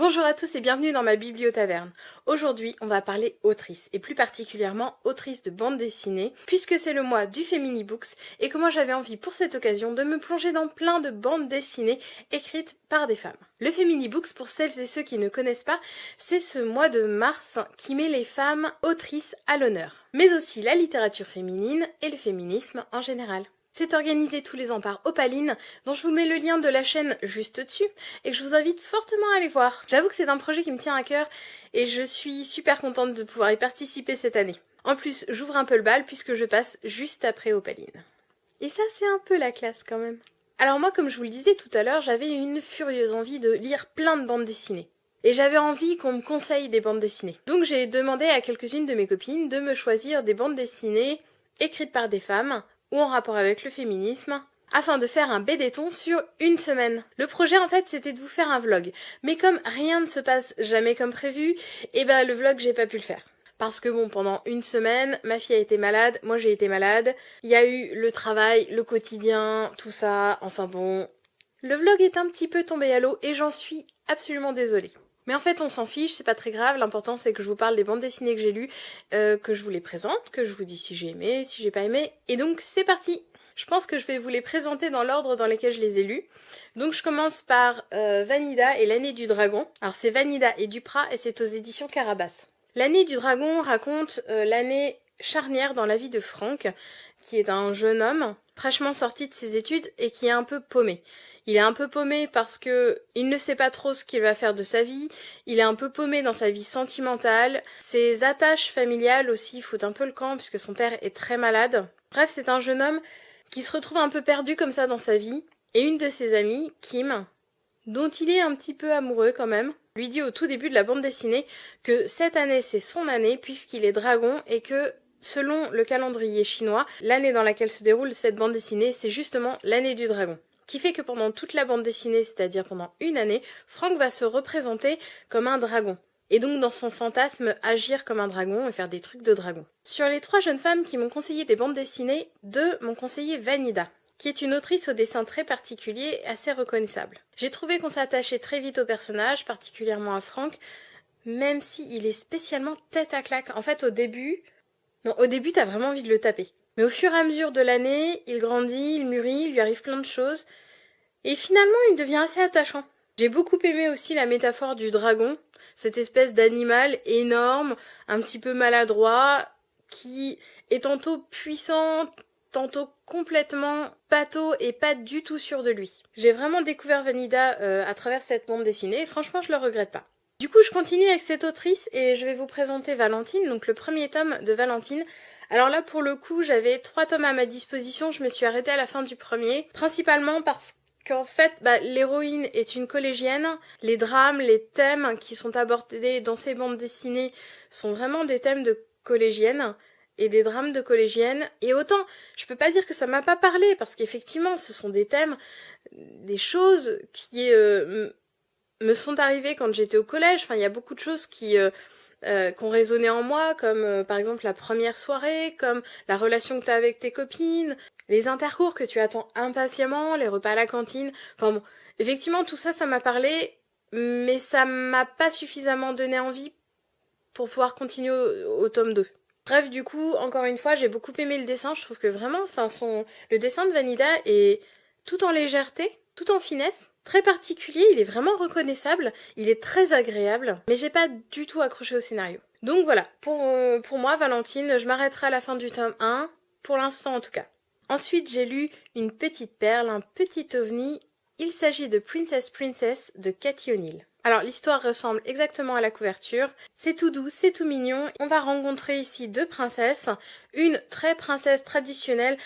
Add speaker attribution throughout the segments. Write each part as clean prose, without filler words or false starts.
Speaker 1: Bonjour à tous et bienvenue dans ma bibliotaverne. Aujourd'hui, on va parler autrice, et plus particulièrement autrice de bande dessinée, puisque c'est le mois du Feminibooks, et que moi j'avais envie pour cette occasion de me plonger dans plein de bandes dessinées écrites par des femmes. Le Feminibooks, pour celles et ceux qui ne connaissent pas, c'est ce mois de mars qui met les femmes autrices à l'honneur, mais aussi la littérature féminine et le féminisme en général. C'est organisé tous les ans par Opaline, dont je vous mets le lien de la chaîne juste dessus, et que je vous invite fortement à aller voir. J'avoue que c'est un projet qui me tient à cœur, et je suis super contente de pouvoir y participer cette année. En plus, j'ouvre un peu le bal puisque je passe juste après Opaline. Et ça, c'est un peu la classe quand même. Alors moi, comme je vous le disais tout à l'heure, j'avais une furieuse envie de lire plein de bandes dessinées. Et j'avais envie qu'on me conseille des bandes dessinées. Donc j'ai demandé à quelques-unes de mes copines de me choisir des bandes dessinées écrites par des femmes, ou en rapport avec le féminisme, afin de faire un BD-ton sur une semaine. Le projet en fait c'était de vous faire un vlog, mais comme rien ne se passe jamais comme prévu, et ben le vlog j'ai pas pu le faire. Parce que bon, pendant une semaine, ma fille a été malade, moi j'ai été malade, il y a eu le travail, le quotidien, tout ça, enfin bon. Le vlog est un petit peu tombé à l'eau et j'en suis absolument désolée. Mais en fait on s'en fiche, c'est pas très grave, l'important c'est que je vous parle des bandes dessinées que j'ai lues, que je vous les présente, que je vous dis si j'ai aimé, si j'ai pas aimé, et donc c'est parti. Je pense que je vais vous les présenter dans l'ordre dans lequel je les ai lus. Donc je commence par Vanida et l'année du dragon. Alors c'est Vanida et Duprat et c'est aux éditions Carabas. L'année du dragon raconte l'année charnière dans la vie de Franck, qui est un jeune homme fraîchement sorti de ses études et qui est un peu paumé. Il est un peu paumé parce que il ne sait pas trop ce qu'il va faire de sa vie, il est un peu paumé dans sa vie sentimentale, ses attaches familiales aussi foutent un peu le camp puisque son père est très malade. Bref, c'est un jeune homme qui se retrouve un peu perdu comme ça dans sa vie, et une de ses amies, Kim, dont il est un petit peu amoureux quand même, lui dit au tout début de la bande dessinée que cette année c'est son année puisqu'il est dragon et que selon le calendrier chinois, l'année dans laquelle se déroule cette bande dessinée, c'est justement l'année du dragon. Qui fait que pendant toute la bande dessinée, c'est-à-dire pendant une année, Franck va se représenter comme un dragon. Et donc dans son fantasme, agir comme un dragon et faire des trucs de dragon. Sur les 3 jeunes femmes qui m'ont conseillé des bandes dessinées, 2 m'ont conseillé Vanida, qui est une autrice au dessin très particulier et assez reconnaissable. J'ai trouvé qu'on s'attachait très vite au personnage, particulièrement à Franck, même s'il est spécialement tête à claque. En fait, au début, t'as vraiment envie de le taper. Mais au fur et à mesure de l'année, il grandit, il mûrit, il lui arrive plein de choses. Et finalement, il devient assez attachant. J'ai beaucoup aimé aussi la métaphore du dragon, cette espèce d'animal énorme, un petit peu maladroit, qui est tantôt puissant, tantôt complètement pâteau et pas du tout sûr de lui. J'ai vraiment découvert Vanida à travers cette bande dessinée et franchement, je le regrette pas. Du coup, je continue avec cette autrice et je vais vous présenter Valentine, donc le premier tome de Valentine. Alors là, pour le coup, j'avais 3 tomes à ma disposition, je me suis arrêtée à la fin du premier, principalement parce qu'en fait, l'héroïne est une collégienne, les drames, les thèmes qui sont abordés dans ces bandes dessinées sont vraiment des thèmes de collégiennes et des drames de collégiennes, et autant, je peux pas dire que ça m'a pas parlé, parce qu'effectivement, ce sont des thèmes, des choses qui me sont arrivées quand j'étais au collège, enfin, il y a beaucoup de choses qui ont résonné en moi, comme par exemple la première soirée, comme la relation que tu as avec tes copines, les intercours que tu attends impatiemment, les repas à la cantine, enfin bon, effectivement tout ça, ça m'a parlé, mais ça m'a pas suffisamment donné envie pour pouvoir continuer au tome 2. Bref, du coup, encore une fois, j'ai beaucoup aimé le dessin, je trouve que vraiment, le dessin de Vanida est tout en légèreté, tout en finesse, très particulier, il est vraiment reconnaissable, il est très agréable, mais j'ai pas du tout accroché au scénario. Donc voilà, pour moi, Valentine, je m'arrêterai à la fin du tome 1, pour l'instant en tout cas. Ensuite, j'ai lu une petite perle, un petit ovni, il s'agit de Princess de Cathy O'Neill. Alors l'histoire ressemble exactement à la couverture, c'est tout doux, c'est tout mignon, on va rencontrer ici 2 princesses, une très princesse traditionnelle,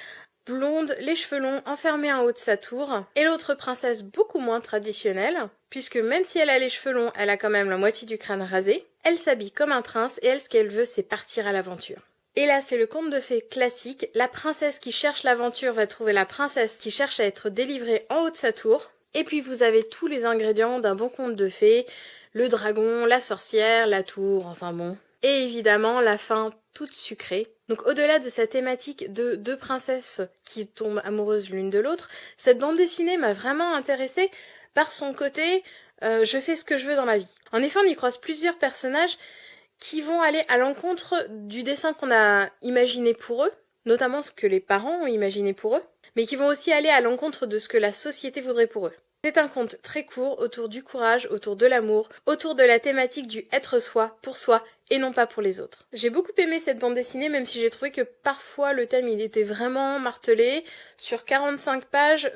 Speaker 1: blonde, les cheveux longs, enfermée en haut de sa tour, et l'autre princesse beaucoup moins traditionnelle, puisque même si elle a les cheveux longs, elle a quand même la moitié du crâne rasé, elle s'habille comme un prince et elle, ce qu'elle veut, c'est partir à l'aventure. Et là, c'est le conte de fées classique, la princesse qui cherche l'aventure va trouver la princesse qui cherche à être délivrée en haut de sa tour, et puis vous avez tous les ingrédients d'un bon conte de fées, le dragon, la sorcière, la tour, enfin bon. Et évidemment, la fin toute sucrée. Donc au-delà de sa thématique de 2 princesses qui tombent amoureuses l'une de l'autre, cette bande dessinée m'a vraiment intéressée par son côté je fais ce que je veux dans la vie. En effet, on y croise plusieurs personnages qui vont aller à l'encontre du dessin qu'on a imaginé pour eux, notamment ce que les parents ont imaginé pour eux, mais qui vont aussi aller à l'encontre de ce que la société voudrait pour eux. C'est un conte très court autour du courage, autour de l'amour, autour de la thématique du être soi, pour soi, et non pas pour les autres. J'ai beaucoup aimé cette bande dessinée, même si j'ai trouvé que parfois le thème il était vraiment martelé. Sur 45 pages,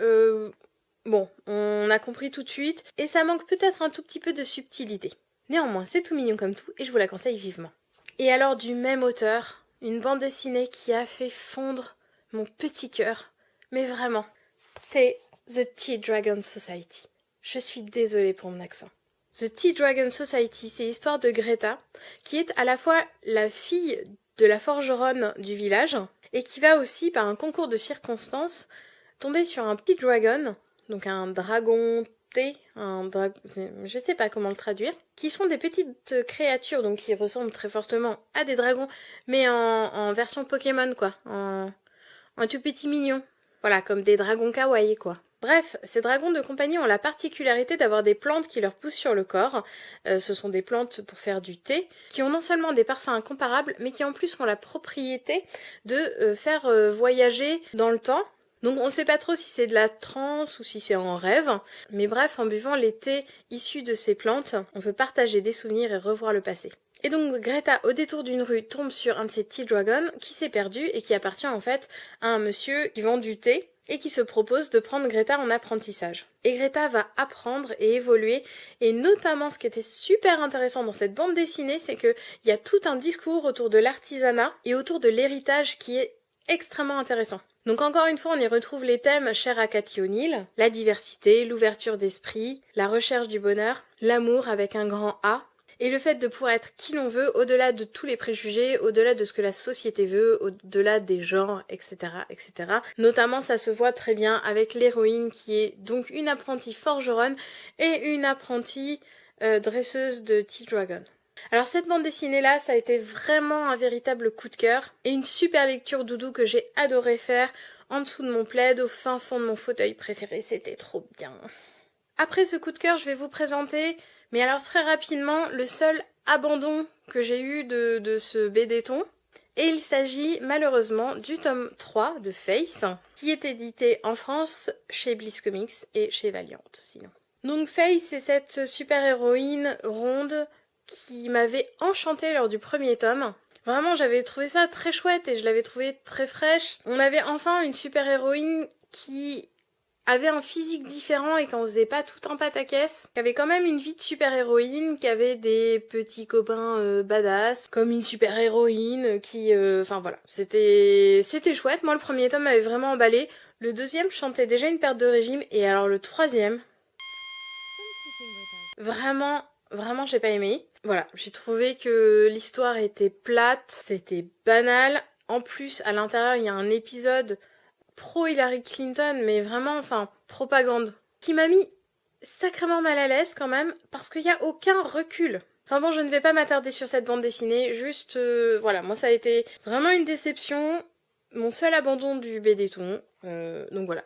Speaker 1: bon, on a compris tout de suite, et ça manque peut-être un tout petit peu de subtilité. Néanmoins, c'est tout mignon comme tout, et je vous la conseille vivement. Et alors du même auteur, une bande dessinée qui a fait fondre mon petit cœur, mais vraiment, c'est The Tea Dragon Society. Je suis désolée pour mon accent. The Tea Dragon Society, c'est l'histoire de Greta, qui est à la fois la fille de la forgeronne du village, et qui va aussi, par un concours de circonstances, tomber sur un petit dragon, donc un dragon thé, je sais pas comment le traduire, qui sont des petites créatures, donc qui ressemblent très fortement à des dragons, mais en version Pokémon, quoi, en tout petit mignon. Voilà, comme des dragons kawaii, quoi. Bref, ces dragons de compagnie ont la particularité d'avoir des plantes qui leur poussent sur le corps. Ce sont des plantes pour faire du thé, qui ont non seulement des parfums incomparables, mais qui en plus ont la propriété de faire voyager dans le temps. Donc on ne sait pas trop si c'est de la transe ou si c'est en rêve, mais bref, en buvant les thés issus de ces plantes, on peut partager des souvenirs et revoir le passé. Et donc Greta, au détour d'une rue, tombe sur un de ces tea dragons qui s'est perdu et qui appartient en fait à un monsieur qui vend du thé et qui se propose de prendre Greta en apprentissage. Et Greta va apprendre et évoluer, et notamment ce qui était super intéressant dans cette bande dessinée, c'est qu'il y a tout un discours autour de l'artisanat et autour de l'héritage qui est extrêmement intéressant. Donc encore une fois, on y retrouve les thèmes chers à Cathy O'Neil, la diversité, l'ouverture d'esprit, la recherche du bonheur, l'amour avec un grand A, et le fait de pouvoir être qui l'on veut, au-delà de tous les préjugés, au-delà de ce que la société veut, au-delà des genres, etc., etc. Notamment, ça se voit très bien avec l'héroïne qui est donc une apprentie forgeronne et une apprentie dresseuse de Tea Dragon. Alors cette bande dessinée là, ça a été vraiment un véritable coup de cœur et une super lecture doudou que j'ai adoré faire en dessous de mon plaid, au fin fond de mon fauteuil préféré, c'était trop bien. Après ce coup de cœur, je vais vous présenter, mais alors très rapidement, le seul abandon que j'ai eu de ce BD-ton. Et il s'agit malheureusement du tome 3 de Face, qui est édité en France chez Bliss Comics et chez Valiant sinon. Donc Face, c'est cette super-héroïne ronde qui m'avait enchantée lors du premier tome. Vraiment, j'avais trouvé ça très chouette et je l'avais trouvée très fraîche. On avait enfin une super-héroïne qui avait un physique différent et qu'on faisait pas tout en pataquès, qui avait quand même une vie de super-héroïne, qui avait des petits copains badass, comme une super-héroïne qui... Enfin voilà, c'était chouette. Moi, le premier tome m'avait vraiment emballé. Le deuxième, je sentais déjà une perte de régime. Et alors le troisième... Vraiment, j'ai pas aimé. Voilà, j'ai trouvé que l'histoire était plate, c'était banal. En plus, à l'intérieur, il y a un épisode pro Hillary Clinton, mais vraiment, enfin, propagande, qui m'a mis sacrément mal à l'aise quand même, parce qu'il n'y a aucun recul. Enfin bon, je ne vais pas m'attarder sur cette bande dessinée, juste, voilà, moi ça a été vraiment une déception, mon seul abandon du BD-ton, donc voilà,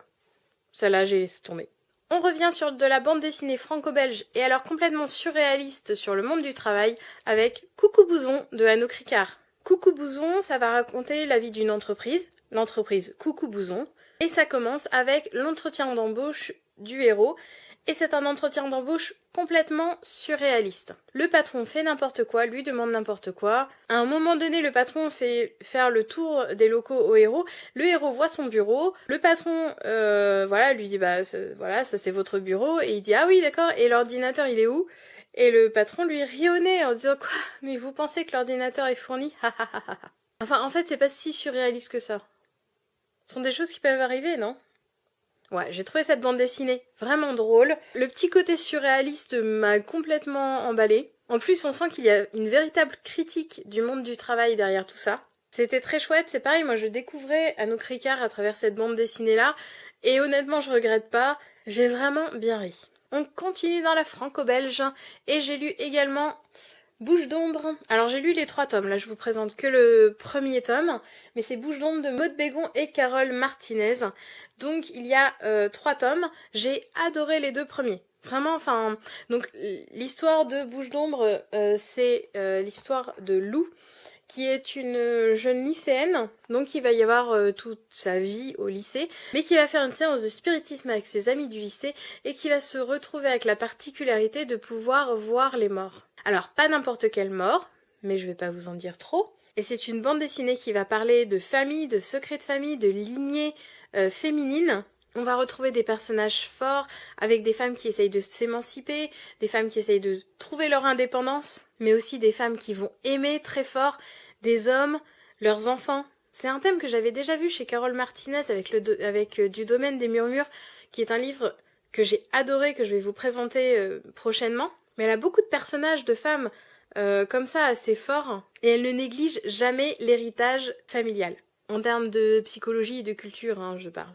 Speaker 1: celle-là j'ai laissé tomber. On revient sur de la bande dessinée franco-belge et alors complètement surréaliste sur le monde du travail avec Coucou Bouzon de Anouk Ricard. Coucou Bouzon, ça va raconter la vie d'une entreprise, l'entreprise Coucou Bouzon, et ça commence avec l'entretien d'embauche du héros, et c'est un entretien d'embauche complètement surréaliste. Le patron fait n'importe quoi, lui demande n'importe quoi. À un moment donné, le patron fait faire le tour des locaux au héros. Le héros voit son bureau. Le patron, voilà, lui dit voilà, ça c'est votre bureau. Et il dit ah oui d'accord. Et l'ordinateur il est où? Et le patron lui rit au nez en disant quoi? Mais vous pensez que l'ordinateur est fourni? Enfin en fait c'est pas si surréaliste que ça. Ce sont des choses qui peuvent arriver, non? Ouais, j'ai trouvé cette bande dessinée vraiment drôle. Le petit côté surréaliste m'a complètement emballée. En plus, on sent qu'il y a une véritable critique du monde du travail derrière tout ça. C'était très chouette, c'est pareil, moi je découvrais Anouk Ricard à travers cette bande dessinée-là, et honnêtement je regrette pas, j'ai vraiment bien ri. On continue dans la franco-belge, et j'ai lu également Bouche d'ombre. Alors j'ai lu les 3 tomes, là je vous présente que le premier tome, mais c'est Bouche d'ombre de Maud Bégon et Carole Martinez. Donc il y a 3 tomes, j'ai adoré les 2 premiers. Vraiment, enfin, donc l'histoire de Bouche d'ombre, c'est l'histoire de Lou, qui est une jeune lycéenne, donc il va y avoir toute sa vie au lycée, mais qui va faire une séance de spiritisme avec ses amis du lycée et qui va se retrouver avec la particularité de pouvoir voir les morts. Alors, pas n'importe quelle mort, mais je vais pas vous en dire trop. Et c'est une bande dessinée qui va parler de famille, de secrets de famille, de lignées féminines. On va retrouver des personnages forts, avec des femmes qui essayent de s'émanciper, des femmes qui essayent de trouver leur indépendance, mais aussi des femmes qui vont aimer très fort, des hommes, leurs enfants. C'est un thème que j'avais déjà vu chez Carole Martinez avec Du domaine des murmures, qui est un livre que j'ai adoré, que je vais vous présenter prochainement. Mais elle a beaucoup de personnages de femmes comme ça assez forts, et elle ne néglige jamais l'héritage familial. En termes de psychologie et de culture, hein, je parle.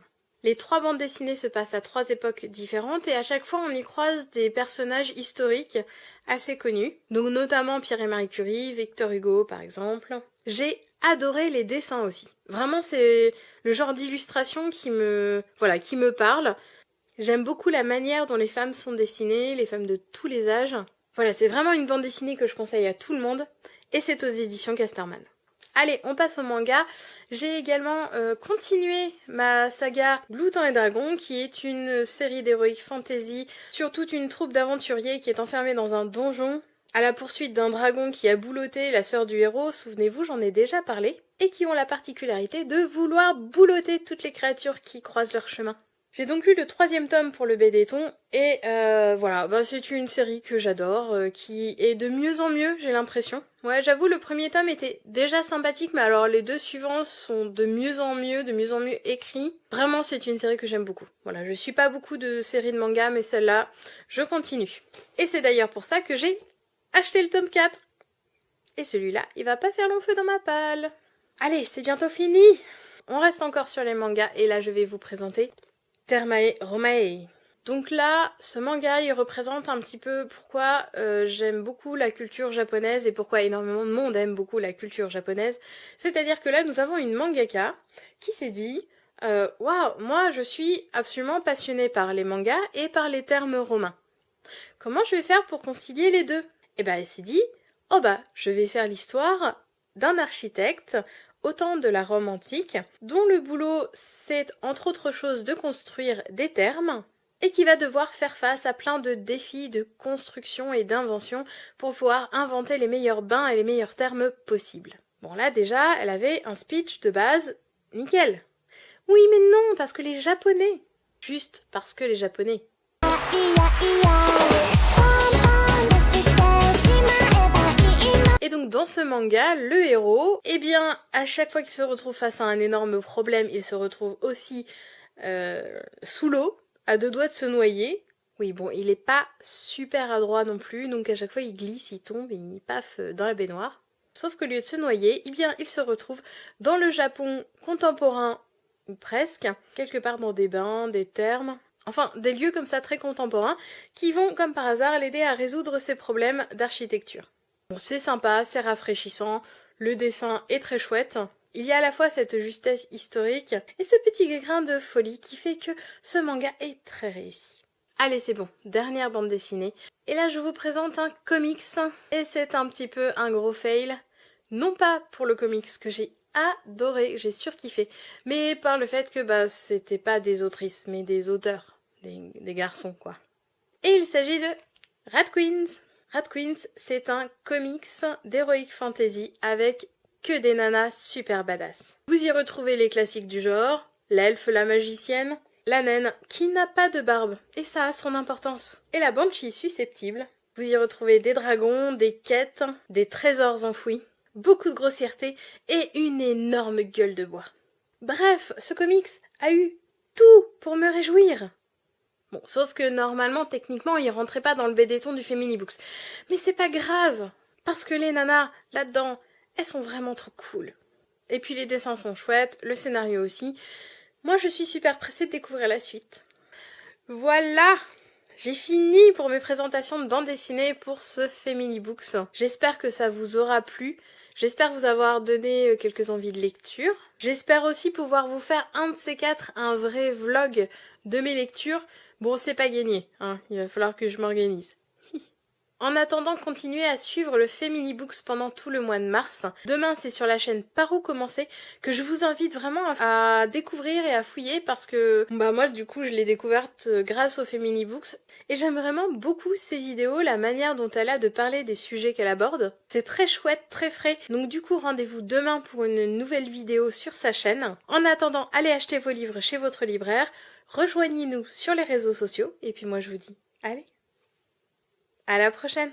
Speaker 1: Les 3 bandes dessinées se passent à 3 époques différentes et à chaque fois on y croise des personnages historiques assez connus, donc notamment Pierre et Marie Curie, Victor Hugo par exemple. J'ai adoré les dessins aussi. Vraiment c'est le genre d'illustration qui me parle. J'aime beaucoup la manière dont les femmes sont dessinées, les femmes de tous les âges. Voilà, c'est vraiment une bande dessinée que je conseille à tout le monde et c'est aux éditions Casterman. Allez, on passe au manga. J'ai également continué ma saga Glouton et Dragon, qui est une série d'heroic fantasy sur toute une troupe d'aventuriers qui est enfermée dans un donjon à la poursuite d'un dragon qui a bouloté la sœur du héros, souvenez-vous, j'en ai déjà parlé, et qui ont la particularité de vouloir boulotter toutes les créatures qui croisent leur chemin. J'ai donc lu le 3e tome pour le BD-ton, et voilà, c'est une série que j'adore, qui est de mieux en mieux, j'ai l'impression. Ouais, j'avoue, le 1er tome était déjà sympathique, mais alors les 2 suivants sont de mieux en mieux écrits. Vraiment, c'est une série que j'aime beaucoup. Voilà, je suis pas beaucoup de séries de manga, mais celle-là, je continue. Et c'est d'ailleurs pour ça que j'ai acheté le tome 4. Et celui-là, il va pas faire long feu dans ma palle. Allez, c'est bientôt fini. On reste encore sur les mangas, et là, je vais vous présenter Termae Romae. Donc là, ce manga, il représente un petit peu pourquoi j'aime beaucoup la culture japonaise et pourquoi énormément de monde aime beaucoup la culture japonaise. C'est-à-dire que là, nous avons une mangaka qui s'est dit waouh, moi je suis absolument passionnée par les mangas et par les termes romains. Comment je vais faire pour concilier les deux? Et ben, elle s'est dit je vais faire l'histoire d'un architecte au temps de la Rome antique, dont le boulot c'est entre autres choses de construire des thermes, et qui va devoir faire face à plein de défis de construction et d'invention pour pouvoir inventer les meilleurs bains et les meilleurs thermes possibles. Bon là déjà, elle avait un speech de base nickel. Oui mais non, parce que les Japonais. Juste parce que les Japonais. Et donc dans ce manga, le héros, à chaque fois qu'il se retrouve face à un énorme problème, il se retrouve aussi sous l'eau, à 2 doigts de se noyer. Oui, bon, il est pas super adroit non plus, donc à chaque fois il glisse, il tombe et il paf dans la baignoire. Sauf qu'au lieu de se noyer, il se retrouve dans le Japon contemporain, ou presque, quelque part dans des bains, des thermes, enfin des lieux comme ça très contemporains, qui vont comme par hasard l'aider à résoudre ses problèmes d'architecture. Bon, c'est sympa, c'est rafraîchissant, le dessin est très chouette. Il y a à la fois cette justesse historique et ce petit grain de folie qui fait que ce manga est très réussi. Allez, c'est bon, dernière bande dessinée. Et là, je vous présente un comics. Et c'est un petit peu un gros fail. Non pas pour le comics que j'ai adoré, que j'ai surkiffé, mais par le fait que c'était pas des autrices, mais des auteurs, des garçons, quoi. Et il s'agit de Rat Queens. Rat Queens, c'est un comics d'heroic fantasy avec que des nanas super badass. Vous y retrouvez les classiques du genre, l'elfe, la magicienne, la naine qui n'a pas de barbe, et ça a son importance, et la banshee susceptible. Vous y retrouvez des dragons, des quêtes, des trésors enfouis, beaucoup de grossièreté et une énorme gueule de bois. Bref, ce comics a eu tout pour me réjouir. Bon, sauf que normalement, techniquement, il rentrait pas dans le BD-ton du Feminibooks. Mais c'est pas grave, parce que les nanas, là-dedans, elles sont vraiment trop cool. Et puis les dessins sont chouettes, le scénario aussi. Moi, je suis super pressée de découvrir la suite. Voilà, j'ai fini pour mes présentations de bande dessinée pour ce Feminibooks. J'espère que ça vous aura plu. J'espère vous avoir donné quelques envies de lecture. J'espère aussi pouvoir vous faire un de ces quatre, un vrai vlog de mes lectures. Bon, c'est pas gagné, hein, il va falloir que je m'organise. En attendant, continuez à suivre le Family Books pendant tout le mois de mars. Demain, c'est sur la chaîne Par où commencer que je vous invite vraiment à découvrir et à fouiller parce que moi du coup je l'ai découverte grâce au Family Books et j'aime vraiment beaucoup ces vidéos, la manière dont elle a de parler des sujets qu'elle aborde. C'est très chouette, très frais. Donc du coup, rendez-vous demain pour une nouvelle vidéo sur sa chaîne. En attendant, allez acheter vos livres chez votre libraire. Rejoignez-nous sur les réseaux sociaux et puis moi je vous dis allez, à la prochaine!